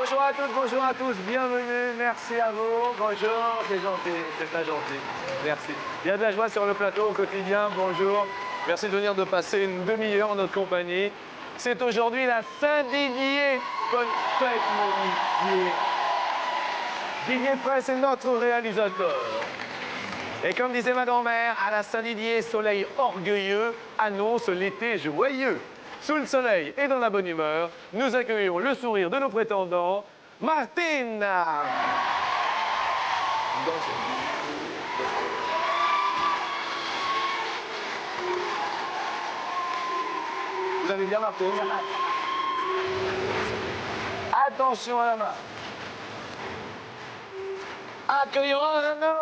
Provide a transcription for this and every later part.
Bonjour à toutes, bonjour à tous, bienvenue, merci à vous. Bonjour, c'est gentil, c'est très gentil. Merci. Il y a de la joie sur le plateau au quotidien, bonjour. Merci de venir de passer une demi-heure en notre compagnie. C'est aujourd'hui la Saint-Didier. Bonne fête, mon Didier. Didier Presse est notre réalisateur. Et comme disait ma grand-mère, à la Saint-Didier, soleil orgueilleux annonce l'été joyeux. Sous le soleil et dans la bonne humeur, nous accueillons le sourire de nos prétendants, Martine. Vous allez bien, Martine? Attention à la main. Accueillons un nom.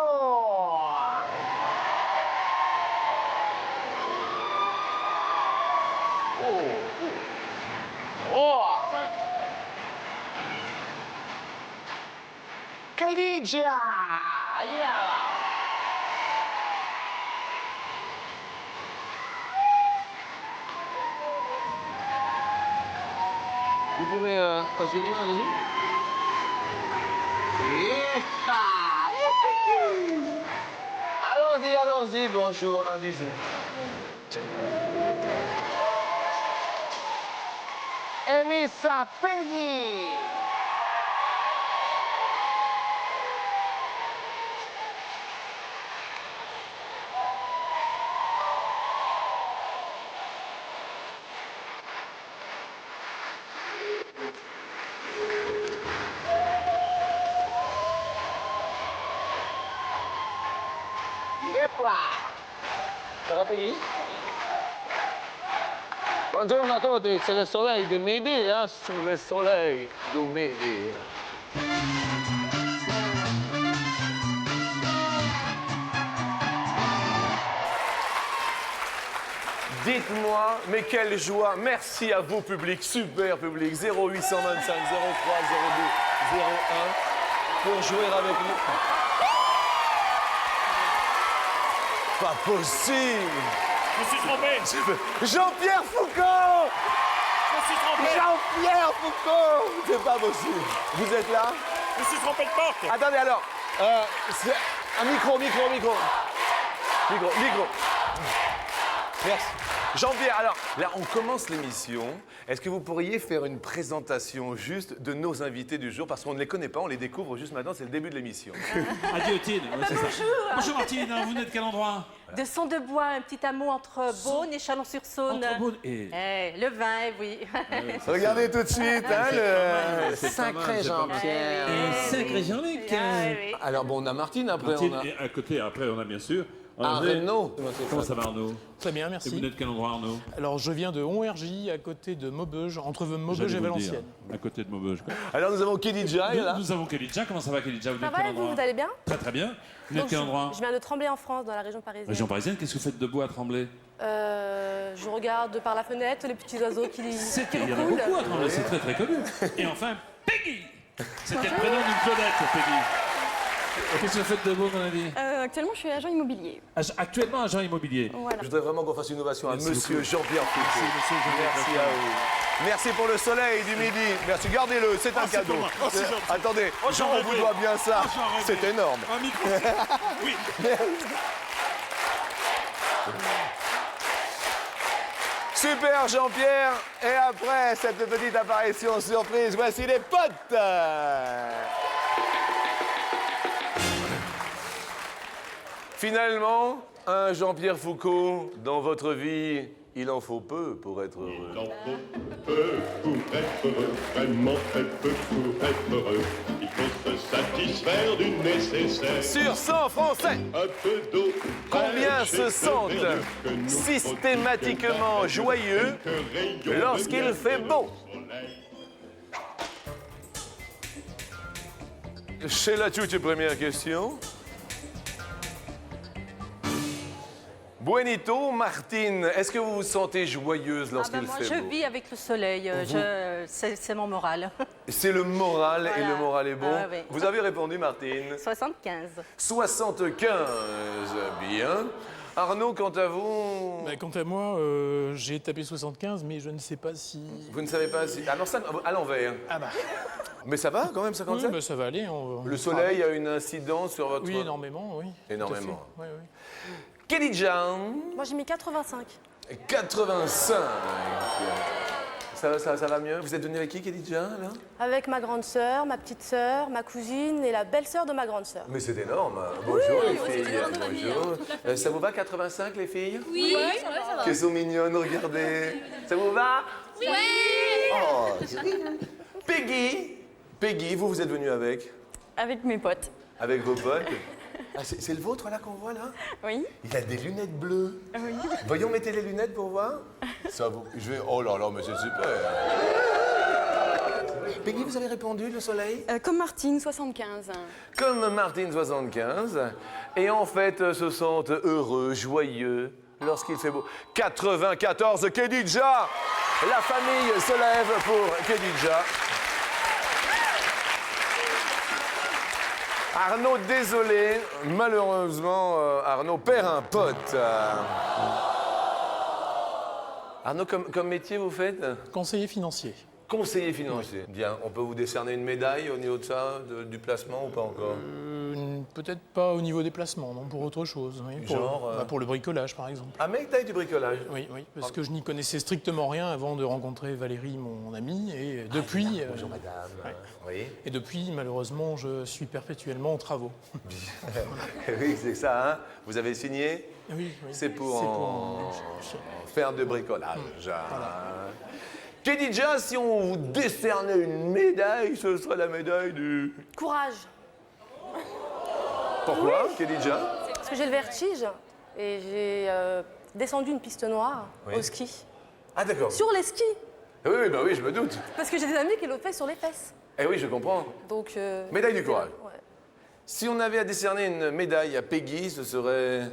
Oh. Khadija. Yeah. Vous pouvez continuer, allez-y. Allons-y, allons-y, bonjour, allez-y. Elisa Peggy. Ça va Peggy? Buongiorno a tutti, c'est le soleil du midi, hein, sous le soleil du midi. Dites-moi, mais quelle joie. Merci à vous, public, super public. 0825 03 02 01 pour jouer avec nous. Pas possible. Je me suis trompé. Jean-Pierre Foucault. Je me suis trompé. Jean-Pierre Foucault. C'est pas possible. Vous êtes là? Je me suis trompé de porte. Attendez alors. Un micro. Merci. Jean-Pierre, alors, là, on commence l'émission. Est-ce que vous pourriez faire une présentation juste de nos invités du jour? Parce qu'on ne les connaît pas, on les découvre juste maintenant, c'est le début de l'émission. Adieu, Tine. Ouais, c'est ça. Bonjour. Bonjour, Martine. Vous venez de quel endroit? De Son-de-Bois, un petit hameau entre Beaune et Chalon-sur-Saône. Entre Beaune et... Le vin, oui. Regardez tout de suite, hein, le sacré Jean-Pierre. Et sacré Jean-Luc. Ah, oui. Alors, bon, on a Martine, après, Martine, on a... et à côté, après, on a bien sûr... Arnaud. Comment ça va, Arnaud? Très bien, Et merci. vous venez de quel endroit, Arnaud? Alors, je viens de Honhergy, à côté de Maubeuge, entre Maubeuge J'allais et vous le Valenciennes. dire. À côté de Maubeuge, quoi. Alors, nous avons Khadija, là. Nous avons Khadija. Comment ça va, Khadija? Vous venez Ça de quel va et vous, endroit? vous allez bien? Très, très bien. Vous venez de quel endroit? Je viens de Tremblay en France, dans la région parisienne. Région parisienne. Qu'est-ce que vous faites debout à Tremblay? Je regarde par la fenêtre les petits oiseaux qui Il y en a roulent. beaucoup à Tremblay, c'est très très connu. Et enfin, Peggy. C'était le prénom d'une Claudette, Peggy. Qu'est-ce que vous faites de beau, mon ami? Actuellement, je suis agent immobilier. Actuellement, agent immobilier. Voilà. Je voudrais vraiment qu'on fasse une ovation à Merci Monsieur beaucoup. Jean-Pierre Foucault. Monsieur Jean-Pierre Merci Foucault. à vous. Merci pour le soleil du midi. Merci, gardez-le, c'est un c'est cadeau. pour moi. Oh, c'est gentil. Attendez, Oh, Jean, j'en on vous rêvais. doit bien ça. Oh, j'en rêvais. C'est énorme. Un micro. Oui. Super Jean-Pierre. Et après cette petite apparition surprise, voici les potes. Finalement, un Jean-Pierre Foucault, dans votre vie, il en faut peu pour être heureux. Il en faut peu pour être heureux, vraiment très peu pour être heureux. Il faut se satisfaire du nécessaire. Sur 100 Français, Un peu d'eau. combien se sentent systématiquement joyeux lorsqu'il fait beau? Chez la toute première question. Buenito, Martine, est-ce que vous vous sentez joyeuse lorsqu'il moi, fait je beau? vis avec le soleil. C'est mon moral. C'est le moral et Voilà. le moral est bon. Ah oui. Vous avez répondu, Martine. 75. 75, bien. Arnaud, quant à vous, Bah, quant à moi, j'ai tapé 75, mais je ne sais pas si... vous ne savez pas si... Ah non, ça, à l'envers. Ah bah, Mais ça va quand même, 57 oui, bah, ça va aller. Le soleil a une incidence sur votre... Oui, énormément, oui. Énormément. Tout à fait. Oui, oui. Khadija, Moi, j'ai mis 85. 85. Ça va mieux? Vous êtes venu avec qui, Khadija, là? Avec ma grande sœur, ma petite sœur, ma cousine et la belle-sœur de ma grande sœur. Mais c'est énorme. Bonjour les filles. Bonjour. Ça vous va 85 les filles? Oui, ça va. Qu'elles sont mignonnes, regardez. Ça vous va? Oui. Oh, Peggy, vous êtes venue avec? Avec mes potes. Avec vos potes? Ah, c'est le vôtre là qu'on voit là? Oui. Il a des lunettes bleues. Oui. Voyons, mettez les lunettes pour voir. Ça vous... Je vais... Oh là là, mais c'est super. Peggy, vous avez répondu, le soleil? Comme Martine, 75. Comme Martine 75. Et en fait, se sentent heureux, joyeux, lorsqu'il fait beau. 94, Khadija! La famille se lève pour Khadija. Arnaud, désolé, malheureusement, Arnaud perd un pote. Arnaud, comme métier, vous faites? Conseiller financier. Conseiller financier. Bien, on peut vous décerner une médaille au niveau de ça, du placement ou pas encore? Peut-être pas au niveau des placements, non, pour autre chose. Oui, pour le bricolage, par exemple. Ah, médaille du bricolage? Oui, oui, parce que je n'y connaissais strictement rien avant de rencontrer Valérie, mon amie, et depuis... Bonjour madame. Oui. Et depuis, malheureusement, je suis perpétuellement en travaux. Oui, c'est ça, hein? Vous avez signé? Oui, oui. C'est pour faire de bricolage. Khadija, si on vous décernait une médaille, ce serait la médaille du... Courage. Pourquoi, Khadija? Parce que j'ai le vertige et j'ai descendu une piste noire Oui. au ski. Ah d'accord. Sur les skis. Oui, bah oui, je me doute. Parce que j'ai des amis qui l'ont fait sur les fesses. Eh oui, je comprends. Donc... Médaille du courage. Ouais. Si on avait à décerner une médaille à Peggy, ce serait...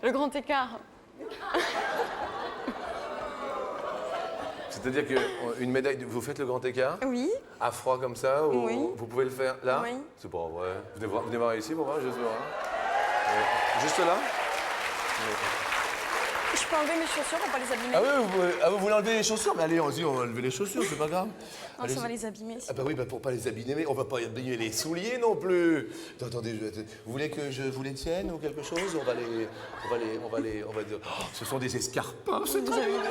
Le grand écart. C'est-à-dire qu'une médaille... Vous faites le grand écart? Oui. À froid comme ça? Ou Oui. Vous pouvez le faire là? Oui. C'est pas vrai. Venez voir ici pour voir, juste voir. Juste là? Je peux enlever mes chaussures pour pas les abîmer. Ah oui, vous voulez enlever les chaussures? Mais allez, on va enlever les chaussures, c'est pas grave. Non, ça va les abîmer. Ah bah oui, pour pas les abîmer, mais on va pas abîmer les souliers non plus. Attendez, vous voulez que je vous les tienne ou quelque chose? On va dire, oh, ce sont des escarpins, c'est très mignon.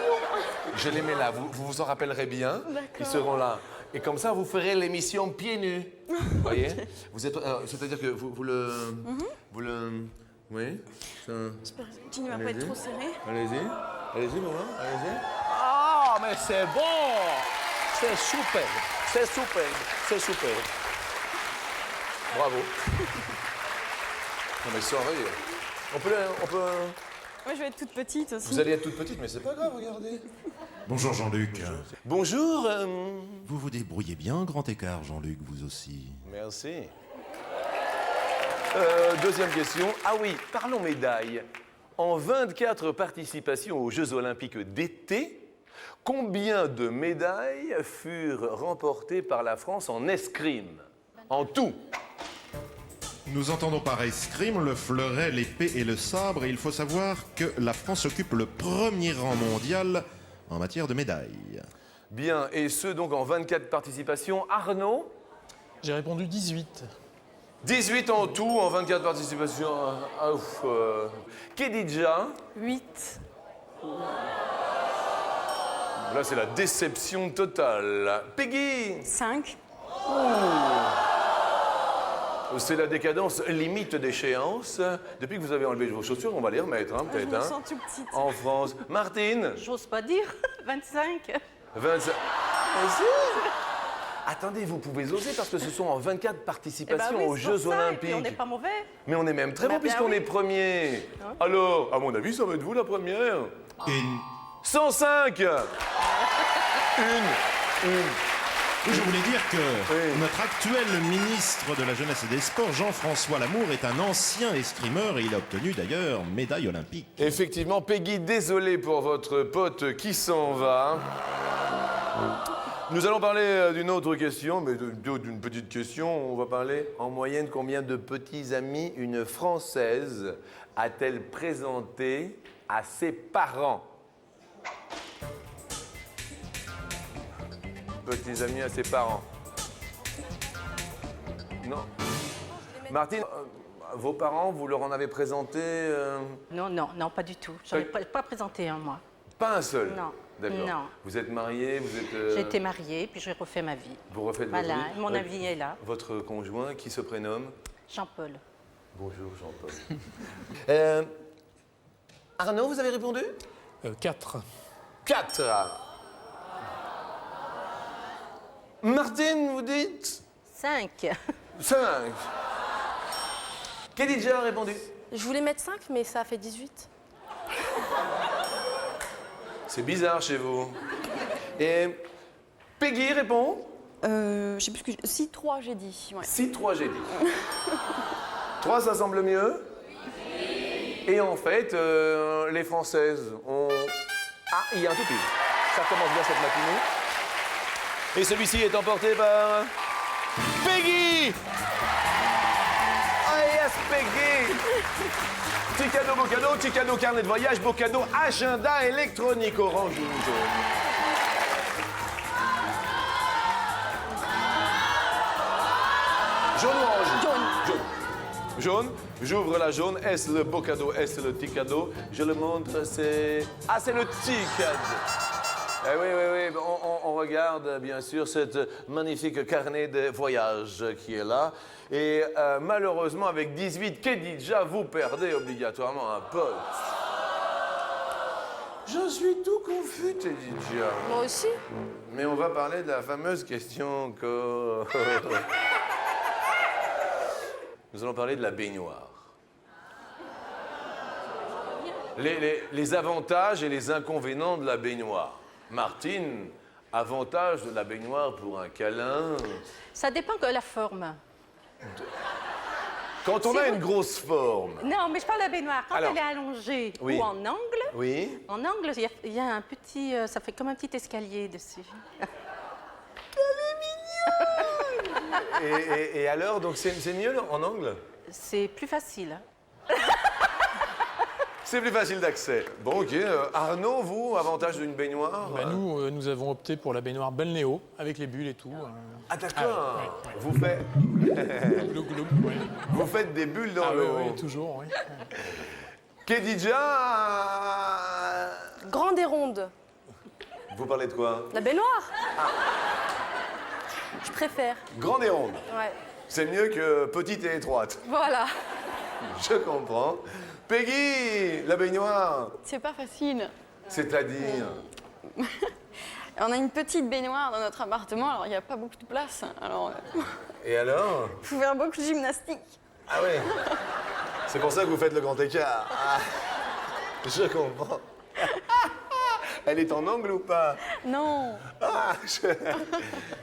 Je les mets là, vous vous en rappellerez bien. Ils seront là. Et comme ça, vous ferez l'émission pieds nus. Vous voyez? Vous êtes, c'est-à-dire que vous le... Oui? J'espère que tu ne vas pas être trop serré. Allez-y, maman, allez-y. Ah, mais c'est bon! C'est super, c'est super. Bravo. Non mais sans rire. On peut... Moi, je vais être toute petite aussi. Vous allez être toute petite, mais c'est pas grave, regardez. Bonjour Jean-Luc. Bonjour. Vous vous débrouillez bien, grand écart, Jean-Luc, vous aussi. Merci. Deuxième question. Ah oui, parlons médailles. En 24 participations aux Jeux Olympiques d'été, combien de médailles furent remportées par la France en escrime? En tout. Nous entendons par escrime le fleuret, l'épée et le sabre, et il faut savoir que la France occupe le premier rang mondial en matière de médailles. Bien, et ce donc en 24 participations. Arnaud? J'ai répondu 18. 18 en tout, en 24 participations. Ah, ouf. Khadija? 8. Là, c'est la déception totale. Peggy? 5. C'est la décadence limite d'échéance. Depuis que vous avez enlevé vos chaussures, on va les remettre, hein, Je peut-être. me Hein, sens tout petite. en France. Martine? J'ose pas dire. 25. 25. Attendez, vous pouvez oser parce que ce sont en 24 participations aux Jeux Olympiques. On n'est pas mauvais. Mais on est même très bon Bah, bien puisqu'on oui. est premier. Alors, à mon avis, ça va être vous la première. Et 105. je voulais dire que Oui. notre actuel ministre de la Jeunesse et des Sports, Jean-François Lamour, est un ancien escrimeur et il a obtenu d'ailleurs médaille olympique. Effectivement, Peggy, désolé pour votre pote qui s'en va. Nous allons parler d'une autre question, mais d'une petite question. On va parler en moyenne combien de petits amis une Française a-t-elle présenté à ses parents? Petits amis à ses parents. Non. Martine, vos parents, vous leur en avez présenté Non, non, non, pas du tout. J'en ai pas présenté un, moi. Pas un seul? Non. D'accord. Non. Vous êtes mariée, vous êtes... J'ai été mariée, puis j'ai refait ma vie. Vous refaites Voilà, votre vie? mon avis est là. Votre conjoint, qui se prénomme? Jean-Paul. Bonjour Jean-Paul. Arnaud, vous avez répondu? 4. 4. Martine, vous dites? 5. 5. Khadija a répondu? Je voulais mettre 5, mais ça a fait 18. C'est bizarre chez vous. Et Peggy répond? Je sais plus ce que j'ai... 6, 3, j'ai dit. Ouais. 6, 3, j'ai dit. 3, ça semble mieux? Et en fait, les Françaises ont... Ah, il y a un tout pile. Ça commence bien cette matinée. Et celui-ci est emporté par... Peggy! Ah yes, Peggy! Petit cadeau, beau cadeau, petit cadeau, carnet de voyage, beau cadeau, agenda électronique orange ou jaune. Jaune ou orange? Jaune. Jaune. J'ouvre la jaune. Est-ce le beau cadeau? Est-ce le petit cadeau? Je le montre, c'est... Ah, c'est le petit cadeau. Eh oui, oui, oui. On regarde, bien sûr, cette magnifique carnet de voyage qui est là. Et malheureusement, avec 18, Khadija, vous perdez obligatoirement un pote. Je suis tout confus, Khadija. Moi aussi. Mais on va parler de la fameuse question que... Nous allons parler de la baignoire. Les avantages et les inconvénients de la baignoire. Martine, avantage de la baignoire pour un câlin? Ça dépend de la forme. Quand on a une grosse forme. Non, mais je parle de la baignoire. Quand Alors, elle est allongée oui. ou en angle, Oui. en angle, il y a un petit... ça fait comme un petit escalier dessus. Et alors, donc c'est mieux en angle? C'est plus facile. C'est plus facile d'accès. Bon, ok. Arnaud, vous, avantage d'une baignoire? Nous avons opté pour la baignoire balnéo, avec les bulles et tout. Ah, d'accord. Ouais. Vous faites... Glou, glou, ouais. Vous faites des bulles dans Ah l'eau. oui, toujours, oui. Khadija, Grande et ronde. vous parlez de quoi? La baignoire. Je préfère. Grande et ronde. Ouais. C'est mieux que petite et étroite. Voilà. Je comprends. Peggy, la baignoire, C'est pas facile. c'est-à-dire? On a une petite baignoire dans notre appartement, alors il n'y a pas beaucoup de place. Alors, Et alors? il faut faire beaucoup de gymnastique. Ah ouais. C'est pour ça que vous faites le grand écart. Ah, je comprends. Elle est en angle ou pas? Non. Ah,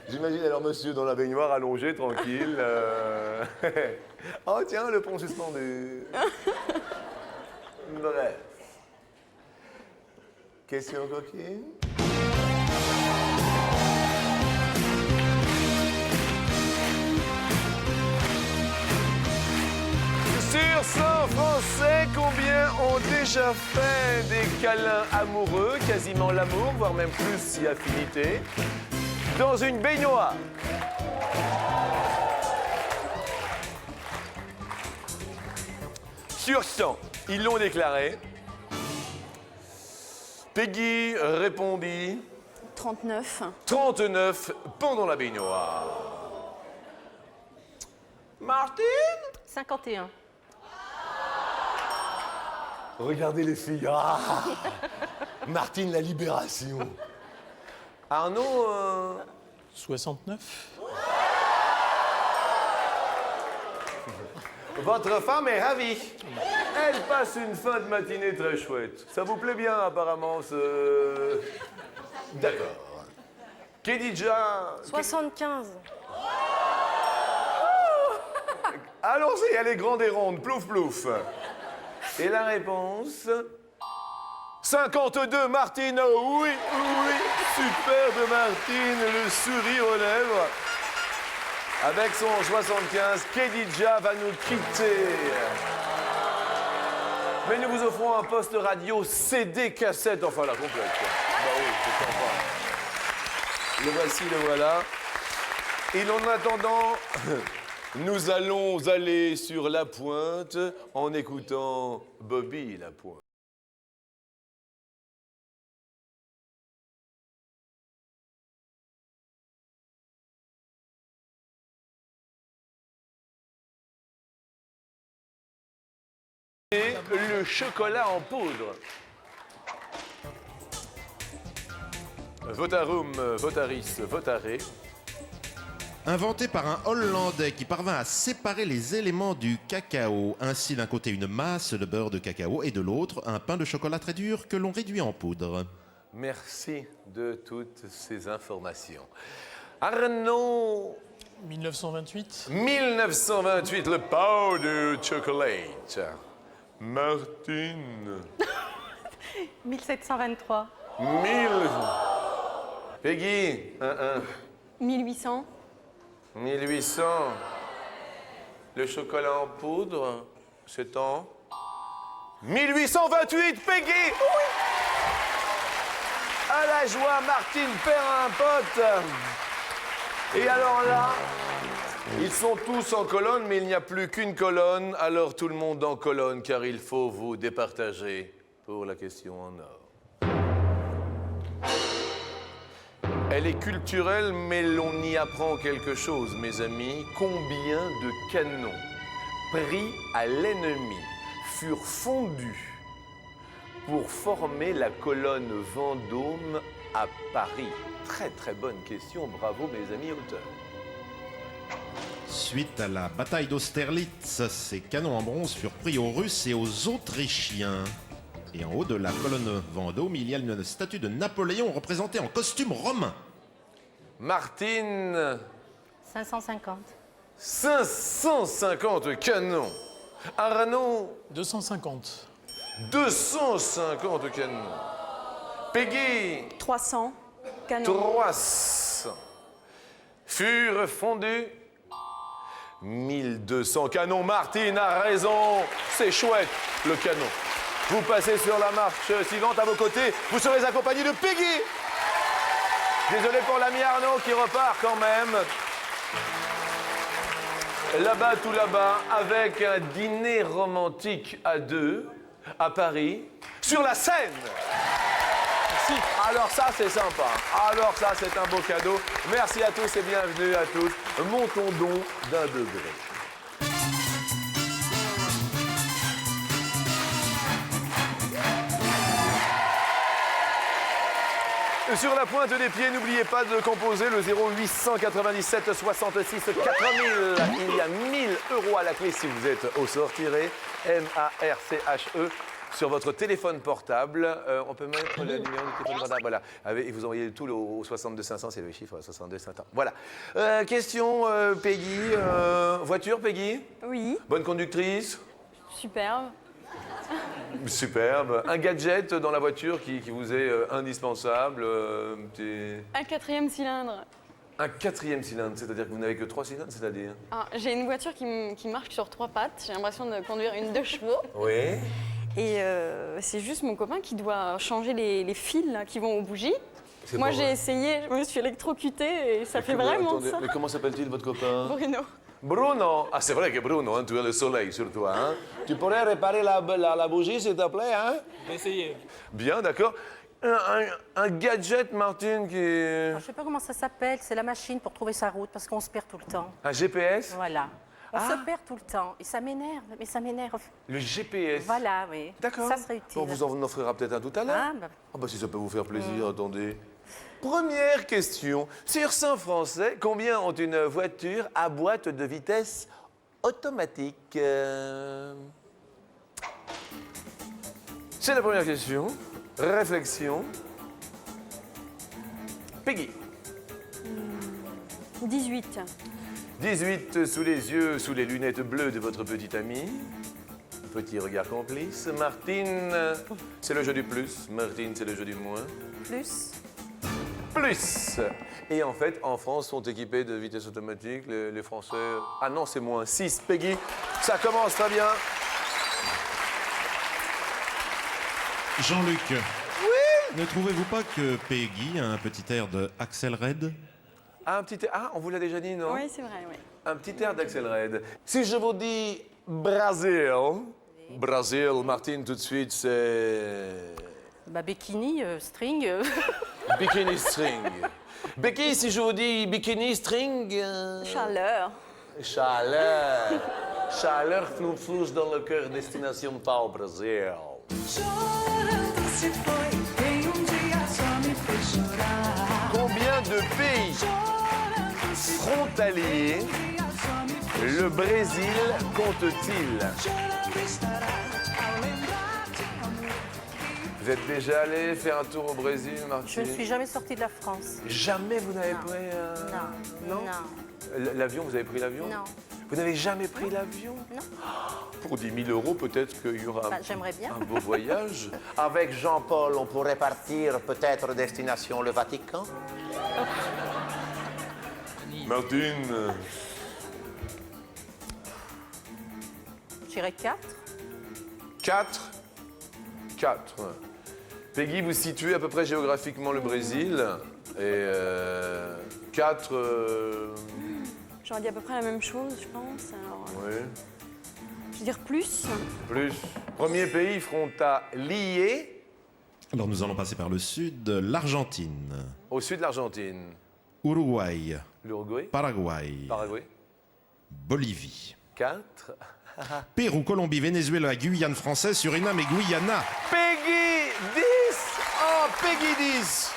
j'imagine alors monsieur dans la baignoire allongé, tranquille. Oh tiens, le pont suspendu. Bref. Question coquine? Sur 100 Français, combien ont déjà fait des câlins amoureux, quasiment l'amour, voire même plus si affinité, dans une baignoire? Sur 100, ils l'ont déclaré. Peggy répondit 39. 39 pendant la baignoire. Martine? 51. Regardez les filles. Ah Martine, la libération. Arnaud, 69. votre femme est ravie. Elle passe une fin de matinée très chouette. Ça vous plaît bien, apparemment, ce... D'accord. Khadija... 75. Allons-y, elle est grande et ronde. Plouf, plouf. Et la réponse... 52, Martine. Oui, oui. Superbe Martine, le sourire aux lèvres. Avec son 75, Khadija va nous quitter. Mais nous vous offrons un poste radio CD cassette, enfin la complète. Quoi. Bah oui, c'est sympa. Le voici, le voilà. Et en attendant, nous allons aller sur La Pointe en écoutant Bobby La Pointe. Et le chocolat en poudre. Votarum, votaris, votare. Inventé par un Hollandais qui parvint à séparer les éléments du cacao. Ainsi, d'un côté, une masse de beurre de cacao et de l'autre, un pain de chocolat très dur que l'on réduit en poudre. Merci de toutes ces informations. Arnaud. 1928. 1928, le pain de chocolat. Martine. 1723. 1000. Peggy. 1800. 1800. Le chocolat en poudre, c'est en 1828, Peggy. Oui. À la joie, Martine perd un pote. Et alors là, ils sont tous en colonne, mais il n'y a plus qu'une colonne. Alors tout le monde en colonne, car il faut vous départager pour la question en or. Elle est culturelle, mais l'on y apprend quelque chose, mes amis. Combien de canons pris à l'ennemi furent fondus pour former la colonne Vendôme à Paris? Très très bonne question, bravo mes amis auteurs. Suite à la bataille d'Austerlitz, ces canons en bronze furent pris aux Russes et aux Autrichiens. Et en haut de la colonne Vendôme, il y a une statue de Napoléon représentée en costume romain. Martine. 550. 550 canons. Arnaud. 250. 250 canons. Peggy. 300 canons. 300. Furent fondus 1200 canons. Martine a raison. C'est chouette, le canon. Vous passez sur la marche suivante à vos côtés. Vous serez accompagné de Peggy. Désolé pour l'ami Arnaud qui repart quand même. Là-bas, tout là-bas, avec un dîner romantique à deux, à Paris, sur la Seine. Merci. Alors ça, c'est sympa. Alors ça, c'est un beau cadeau. Merci à tous et bienvenue à tous. Montons donc d'un degré. Sur la pointe des pieds, n'oubliez pas de composer le 0897 66 4000. Il y a 1000 € à la clé si vous êtes au sortiré. M-A-R-C-H-E. Sur votre téléphone portable. On peut mettre le numéro du téléphone portable. Voilà. Et vous envoyez tout au 62 500, c'est le chiffre 62 500. Voilà. Question, Peggy. Voiture, Peggy? Oui. Bonne conductrice? Superbe. Superbe. Un gadget dans la voiture qui vous est indispensable? Un 4e cylindre. Un 4e cylindre, c'est-à-dire que vous n'avez que 3 cylindres, c'est-à-dire? J'ai une voiture qui marche sur 3 pattes. J'ai l'impression de conduire une 2 chevaux. Oui. Et c'est juste mon copain qui doit changer les fils là, qui vont aux bougies. Moi, j'ai essayé, je me suis électrocutée et ça fait vraiment attendez, ça. Mais comment s'appelle-t-il, votre copain? Bruno. Bruno. Ah, c'est vrai que Bruno, hein, tu as le soleil sur toi. Hein. Tu pourrais réparer la bougie, s'il te plaît, hein? J'ai essayé. Bien, d'accord. Un gadget, Martine, qui est... Je ne sais pas comment ça s'appelle, c'est la machine pour trouver sa route parce qu'on se perd tout le temps. Un GPS? Voilà. On se perd tout le temps et ça m'énerve, mais ça m'énerve. Le GPS? Voilà, oui. D'accord. Ça serait utile. On vous en offrira peut-être un tout à l'heure. Ah, bah. Si ça peut vous faire plaisir, attendez. Première question. Sur 100 Français, combien ont une voiture à boîte de vitesse automatique? C'est la première question. Réflexion. Peggy. 18. 18 sous les yeux, sous les lunettes bleues de votre petite amie. Petit regard complice. Martine, c'est le jeu du plus. Martine, c'est le jeu du moins. Plus. Plus. Et en fait, en France, sont équipés de vitesse automatique. Les Français... Ah non, c'est moins 6. Peggy, ça commence très bien. Jean-Luc. Oui. Ne trouvez-vous pas que Peggy a un petit air de Axel Red? Un petit air. Ah, on vous l'a déjà dit, non? Oui, c'est vrai, oui. Un petit air d'Axel Red. Si je vous dis Brésil, Brésil, Martine, tout de suite, c'est... Bah, bikini, string. Bikini string. Becky, si je vous dis bikini string... Chaleur. Chaleur. Chaleur flou dans le cœur, destination pas au Brésil. Combien de pays frontaliers le Brésil compte-t-il? Vous êtes déjà allé faire un tour au Brésil, Martine? Je ne suis jamais sortie de la France. Jamais vous n'avez pris... Non. L'avion, vous avez pris l'avion? Non. Vous n'avez jamais pris l'avion? Non. Pour 10 000 €, peut-être qu'il y aura j'aimerais bien. un beau voyage. Avec Jean-Paul, on pourrait partir peut-être destination le Vatican. Martine. Je dirais 4. 4. 4. Peggy, vous situez à peu près géographiquement le Brésil. Et 4... J'aurais dit à peu près la même chose, je pense. Alors, Oui. je veux dire plus. Plus. Premier pays frontalier. Alors nous allons passer par le sud, l'Argentine, Au sud de l'Argentine. Uruguay, L'Uruguay. Paraguay, Paraguay. Bolivie, 4. Pérou, Colombie, Venezuela, Guyane française, Suriname et Guyana. Peggy 10. Oh, Peggy 10.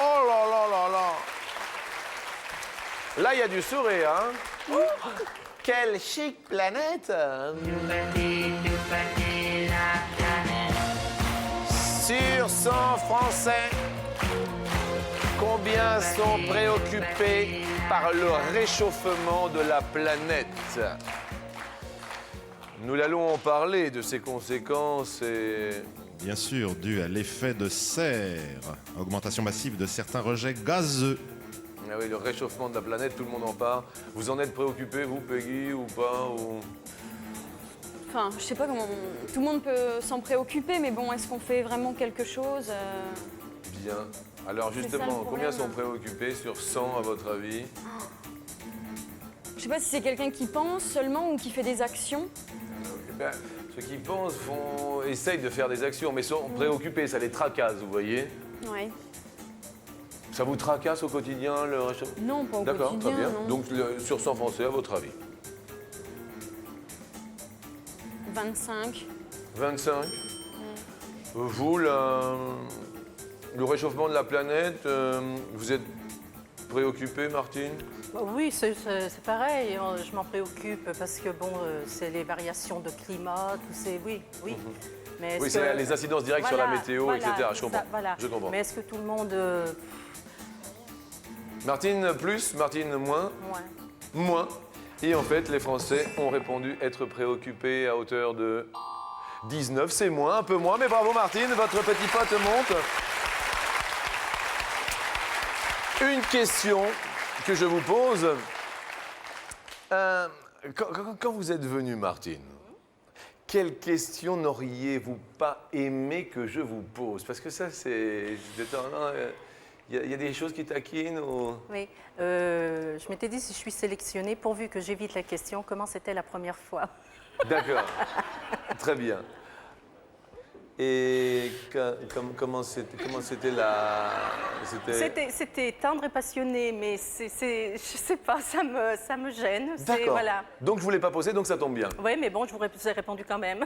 Oh là là là là. Là, il y a du sourire, hein? Quelle chic planète! Sur 100 Français, combien sont préoccupés par le réchauffement de la planète? Nous allons en parler de ses conséquences et... Bien sûr, dû à l'effet de serre, augmentation massive de certains rejets gazeux. Ah oui, le réchauffement de la planète, tout le monde en parle. Vous en êtes préoccupé, vous, Peggy, ou pas ou... Enfin, je sais pas comment... Tout le monde peut s'en préoccuper, mais bon, est-ce qu'on fait vraiment quelque chose Bien. Alors C'est ça, justement, le combien problème. sont préoccupés sur 100 à votre avis? Je sais pas si c'est quelqu'un qui pense seulement ou qui fait des actions. Ben, ceux qui pensent essayent de faire des actions, mais sont préoccupés, ça les tracasse, vous voyez? Ouais. Ça vous tracasse au quotidien, le réchauffement? Non, pas au D'accord, quotidien, très bien. non. Donc sur 100 Français, à votre avis? 25. 25. Vous, le réchauffement de la planète, vous êtes préoccupé, Martine? Bah oui, c'est pareil. Je m'en préoccupe parce que bon, c'est les variations de climat, tout c'est oui. Mais Oui, est-ce c'est que- les incidences directes sur la météo, voilà, etc. Je ça, comprends. voilà. Je comprends. Mais est-ce que tout le monde, Martine plus, Martine moins, moins. Et en fait, les Français ont répondu être préoccupés à hauteur de 19. C'est moins, un peu moins, mais bravo Martine, votre petit pote monte. Une question que je vous pose. Quand vous êtes venue, Martine, quelle question n'auriez-vous pas aimé que je vous pose? Parce que ça, c'est détonnant. Il y a des choses qui taquinent ou... Oui, je m'étais dit si je suis sélectionnée, pourvu que j'évite la question, comment c'était la première fois? D'accord, très bien. Et comment c'était la... C'était tendre et passionné, mais je sais pas, ça me gêne. D'accord. Voilà. Donc je ne vous l'ai pas posé, donc ça tombe bien. Oui, mais bon, je vous ai répondu quand même.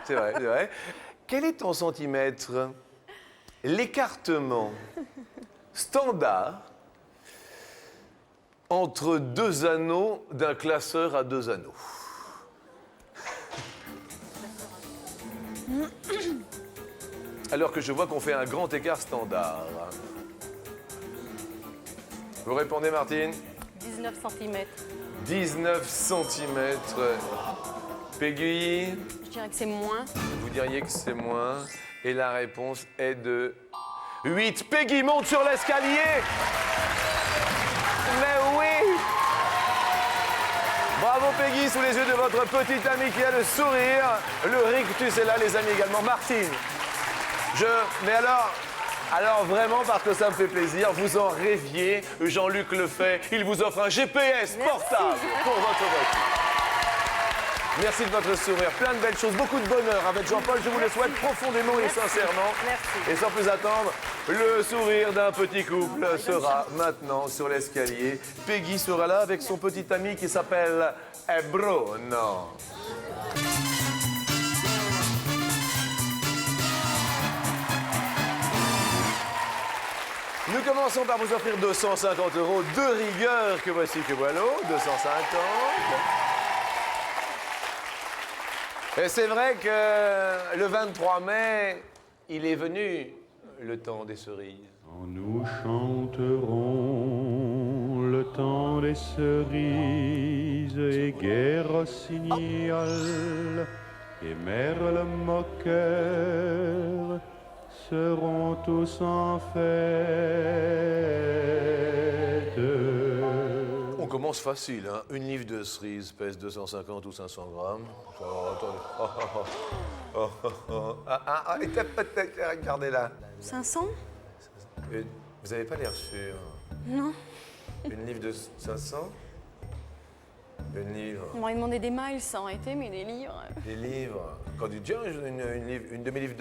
C'est vrai, c'est vrai. Quel est en centimètres l'écartement standard entre deux anneaux d'un classeur à deux anneaux? Alors que je vois qu'on fait un grand écart standard. Vous répondez, Martine? 19 cm. 19 cm. Peggy, Je dirais que c'est moins. vous diriez que c'est moins. Et la réponse est de 8. Peggy monte sur l'escalier. Mais oui. Bravo Peggy, sous les yeux de votre petite amie qui a le sourire. Le rictus est là, les amis également. Martine, mais alors vraiment parce que ça me fait plaisir, vous en rêviez, Jean-Luc le fait, il vous offre un GPS portable pour votre voiture. Merci de votre sourire, plein de belles choses, beaucoup de bonheur avec Jean-Paul, je vous le souhaite profondément et sincèrement. Merci. Et sans plus attendre, le sourire d'un petit couple sera maintenant sur l'escalier. Peggy sera là avec son petit ami qui s'appelle Bruno. Nous commençons par vous offrir 250 € de rigueur que voici que voilà, 250. Et c'est vrai que le 23 mai, il est venu le temps des cerises. Nous chanterons le temps des cerises et guerre rossignol et merle moqueur seront tous en fête. On commence facile, hein. Une livre de cerises pèse 250 ou 500 grammes. Oh, attendez. Regardez là. 500? Vous n'avez pas l'air sûr. Non. Une livre de 500? Une livre. On m'aurait demandé des miles, ça aurait été, mais des livres. Des livres. Quand tu dis une demi-livre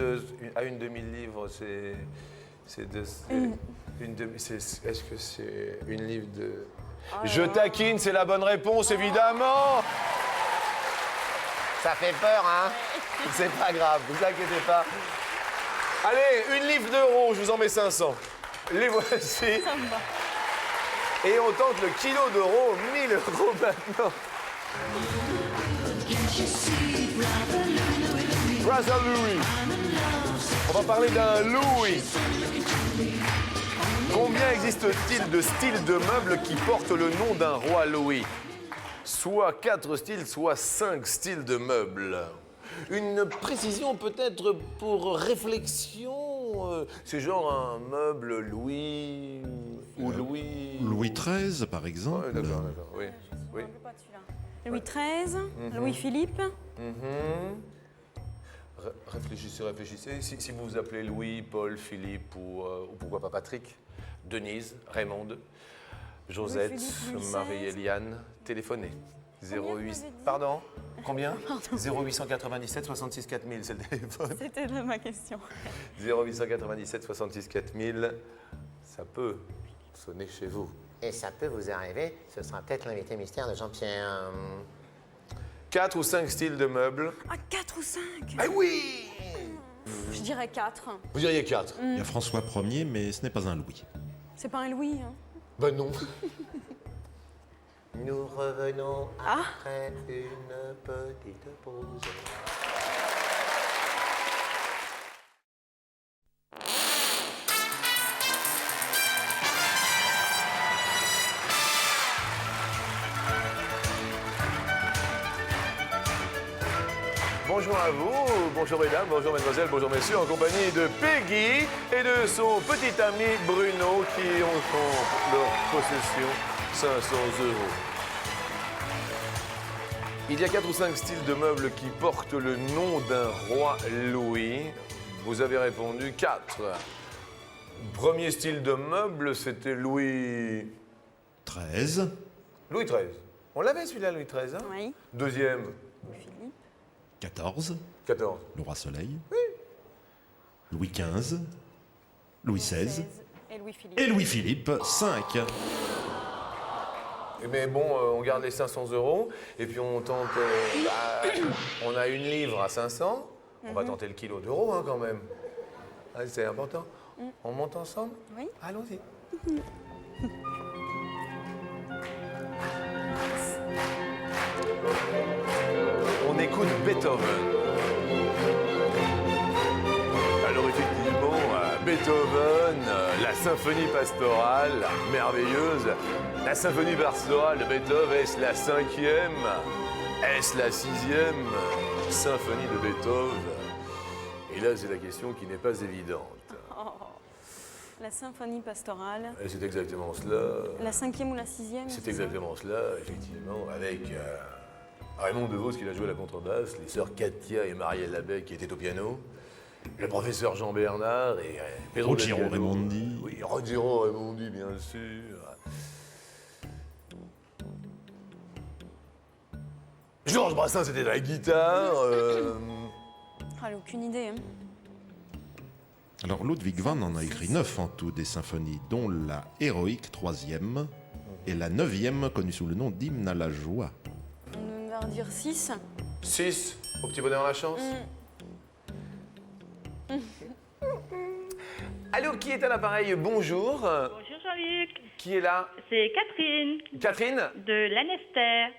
une demi-livre, c'est est-ce que c'est une livre de... Je taquine, c'est la bonne réponse, évidemment. Ça fait peur, hein? C'est pas grave, vous inquiétez pas. Allez, une livre d'euros, je vous en mets 500. Les voici. Ça me va. Et on tente le kilo d'euros, 1000 € maintenant. Brother Louis. On va parler d'un Louis. Combien existe-t-il de styles de meubles qui portent le nom d'un roi Louis? Soit 4 styles, soit 5 styles de meubles. Une précision peut-être pour réflexion. C'est genre un meuble Louis ou Louis... Louis XIII, par exemple. Ouais, d'accord, oui. Oui. Louis XIII, Louis-Philippe. Réfléchissez. Si vous vous appelez Louis, Paul, Philippe ou pourquoi pas Patrick, Denise, Raymond, Josette, Louis-Philippe, Marie-Eliane, téléphonez. 08... Pardon? Combien? 0897 66 4000, c'est le téléphone. C'était là ma question. 0897 66 4000, ça peut sonner chez vous. Et ça peut vous arriver, ce sera peut-être l'invité mystère de Jean-Pierre. 4 ou 5 styles de meubles. Ah, 4 ou 5? Ah oui! Je dirais 4. Vous diriez 4? Il y a François Ier, mais ce n'est pas un Louis. C'est pas un Louis, hein? Ben non. Nous revenons après une petite pause. Bonjour à vous, bonjour mesdames, bonjour mesdemoiselles, bonjour messieurs, en compagnie de Peggy et de son petit ami Bruno qui ont en leur possession 500 €. Il y a 4 ou 5 styles de meubles qui portent le nom d'un roi Louis. Vous avez répondu 4. Premier style de meuble, c'était Louis... XIII. Louis XIII. On l'avait celui-là, Louis XIII, hein? Oui. Deuxième. Philippe. 14. 14. Le roi Soleil. Oui. Louis XV. Louis XVI. Et Louis-Philippe. Et Louis-Philippe, 5. Mais bon, on garde les 500 € et puis on tente... on a une livre à 500. On va tenter le kilo d'euros hein, quand même. Ah, c'est important. On monte ensemble? Oui. Allons-y. On écoute Beethoven. Alors effectivement, Beethoven, la symphonie pastorale, merveilleuse. La symphonie pastorale de Beethoven, est-ce la 5e? Est-ce la 6e symphonie de Beethoven? Et là, c'est la question qui n'est pas évidente. Oh. La symphonie pastorale. Et c'est exactement cela. La 5e ou la 6e? C'est exactement cela, effectivement, avec Raymond DeVos qui a joué la contrebasse, les sœurs Katia et Marielle Labec qui étaient au piano, le professeur Jean Bernard et Pedro Ruggiero Delgado. Raimondi. Oui, Ruggiero Raimondi, bien sûr. Georges Brassens, c'était la guitare. Ah, j'ai aucune idée. Hein. Alors Ludwig van en a écrit 9 en tout des symphonies, dont la héroïque 3e et la 9e connue sous le nom d'hymne à la joie. On va dire 6. 6, au petit bonheur la chance. Allô, qui est à l'appareil? Bonjour. Bonjour Jean-Luc. Qui est là? C'est Catherine. Catherine? De Lanester.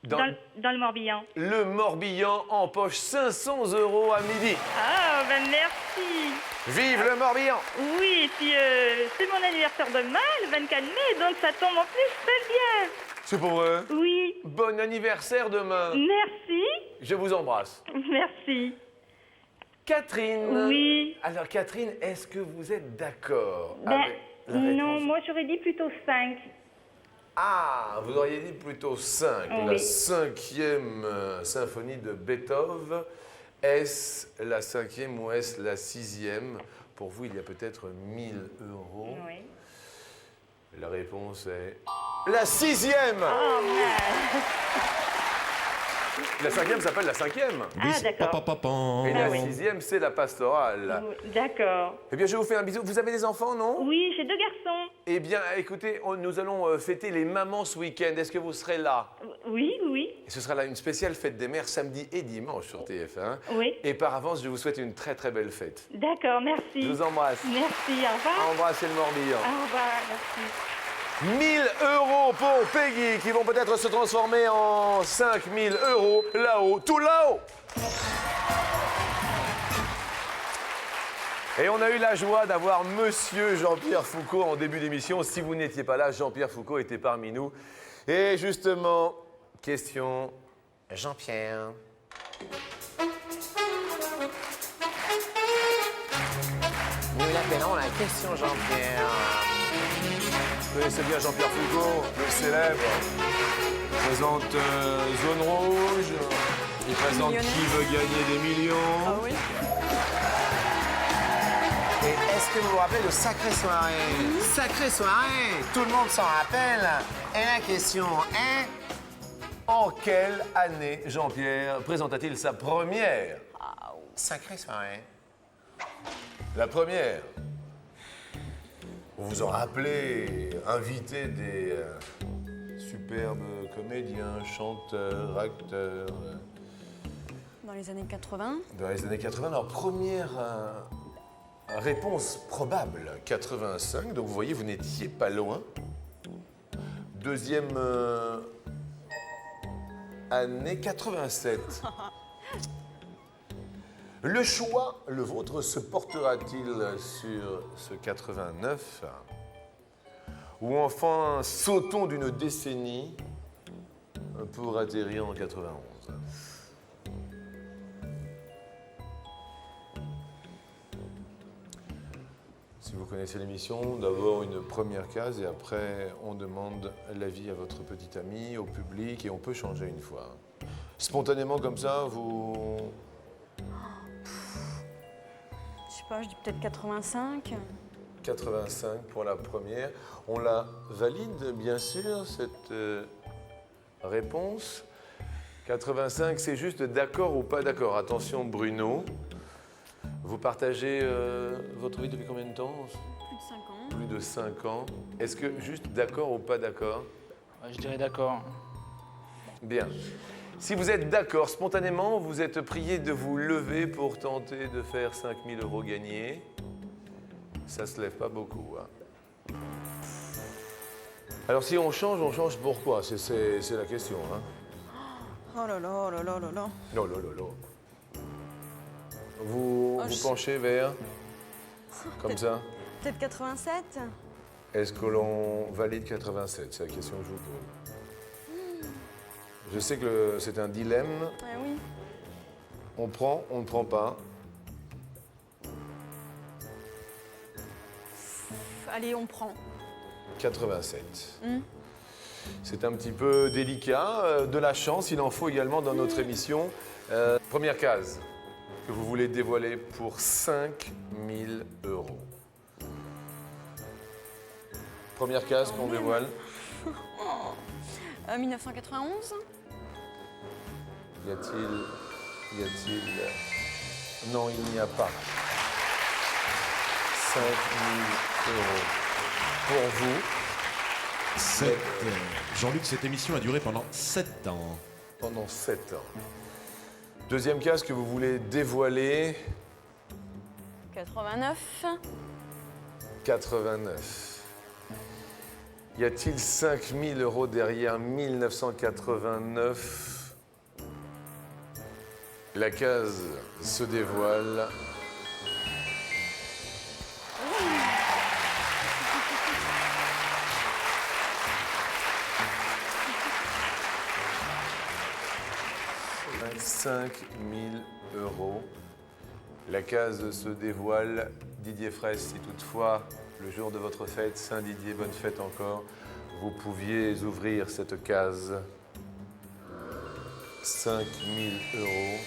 Dans le Morbihan. Le Morbihan empoche 500 € à midi. Ah, ben merci. Vive le Morbihan! Oui, et puis c'est mon anniversaire demain, le 24 mai, donc ça tombe en plus très bien. C'est pour vrai? Oui. Bon anniversaire demain. Merci. Je vous embrasse. Merci. Catherine. Oui. Alors Catherine, est-ce que vous êtes d'accord Ben, avec la non, réponse? moi j'aurais dit plutôt 5. Ah, vous auriez dit plutôt 5. Oui. La 5e symphonie de Beethoven. Est-ce la 5e ou est-ce la 6e? Pour vous, il y a peut-être 1000 €. Oui. La réponse est la 6e. Oh, merde. La 5e s'appelle la 5e. Ah, d'accord. Et la 6e, c'est la pastorale. D'accord. Eh bien, je vous fais un bisou. Vous avez des enfants, non? Oui, j'ai 2 garçons. Eh bien, écoutez, nous allons fêter les mamans ce week-end. Est-ce que vous serez là? Oui, oui. Et ce sera là une spéciale fête des mères samedi et dimanche sur TF1. Oui. Et par avance, je vous souhaite une très très belle fête. D'accord, merci. Je vous embrasse. Merci, au revoir. Embrassez le Morbihan. Au revoir, merci. 1000 € pour Peggy qui vont peut-être se transformer en 5000 € là-haut, tout là-haut. Et on a eu la joie d'avoir Monsieur Jean-Pierre Foucault en début d'émission. Si vous n'étiez pas là, Jean-Pierre Foucault était parmi nous. Et justement, question Jean-Pierre. Nous l'appelons la question Jean-Pierre. Vous connaissez bien Jean-Pierre Foucault, le célèbre. Il présente Zone Rouge, il présente Qui veut gagner des millions. Ah oui. Et est-ce que vous vous rappelez de Sacrée Soirée? Sacrée Soirée, tout le monde s'en rappelle. Et la question est... En quelle année Jean-Pierre présenta-t-il sa première? Sacrée Soirée. La première. Vous vous en rappelez, invité des superbes comédiens, chanteurs, acteurs. Dans les années 80. Dans les années 80, leur première réponse probable, 85. Donc vous voyez, vous n'étiez pas loin. Deuxième année, 87. Le choix, le vôtre, se portera-t-il sur ce 89 ou enfin sautons d'une décennie pour atterrir en 91? Si vous connaissez l'émission, d'abord une première case et après on demande l'avis à votre petit ami, au public et on peut changer une fois. Spontanément comme ça, vous... Je sais pas, je dis peut-être 85. 85 pour la première. On la valide, bien sûr, cette réponse. 85, c'est juste d'accord ou pas d'accord. Attention, Bruno. Vous partagez votre vie depuis combien de temps? Plus de 5 ans. Plus de 5 ans. Est-ce que juste d'accord ou pas d'accord? Je dirais d'accord. Bien. Si vous êtes d'accord, spontanément, vous êtes prié de vous lever pour tenter de faire 5000 € gagnés. Ça se lève pas beaucoup. Hein. Alors si on change pourquoi? C'est la question. Hein. Oh là là, oh là là, oh là là. Non, non, non, non. Vous penchez vers... Comme ça? Peut-être 87. Est-ce que l'on valide 87? C'est la question que je vous pose. Je sais que c'est un dilemme. Ah oui. On prend, on ne prend pas. Allez, on prend. 87. C'est un petit peu délicat. De la chance, il en faut également dans notre émission. Première case que vous voulez dévoiler pour 5 000 €. Première case qu'on dévoile. 1991. Y a-t-il... Non, il n'y a pas. 5 000 € pour vous. Jean-Luc, cette émission a duré pendant 7 ans. Pendant 7 ans. Deuxième case que vous voulez dévoiler. 89. 89. Y a-t-il 5 000 € derrière 1989? La case se dévoile. « 5 000 €. La case se dévoile. Didier Fraisse, si toutefois, le jour de votre fête, Saint-Didier, bonne fête encore, vous pouviez ouvrir cette case. 5 000 €.